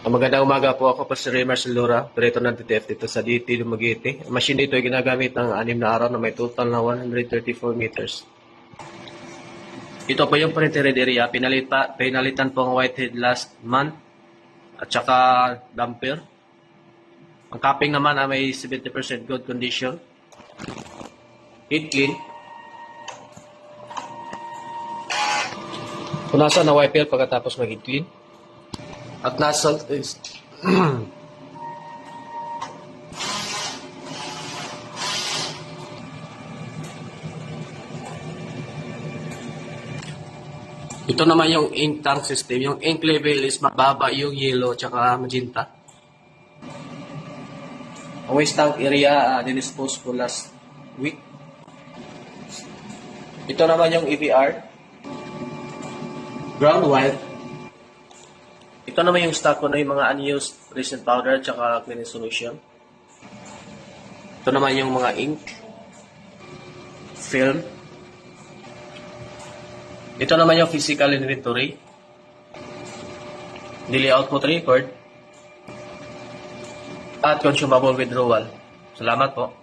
Magandang umaga po, ako po si Raymar Silura, operator ng TTF dito sa DT Dumaguete. Ang machine dito ay ginagamit ng 6 na araw na may total na 134 meters. Ito po yung printed area, pinalitan po ang whitehead last month at saka damper. Ang capping naman ay may 70% good condition. Heat clean. Punasan na wiper pagkatapos mag-heat clean. At nasa is ito naman yung ink tank system. Yung ink level is mababa yung yellow tsaka magenta. Ang waste tank area dinispose po last week. Ito naman yung EVR. Ground wire. Ito naman yung stock ko na yung mga unused resin powder tsaka cleaning solution. Ito naman yung mga ink, film. Ito naman yung physical inventory, daily output record, at consumable withdrawal. Salamat po.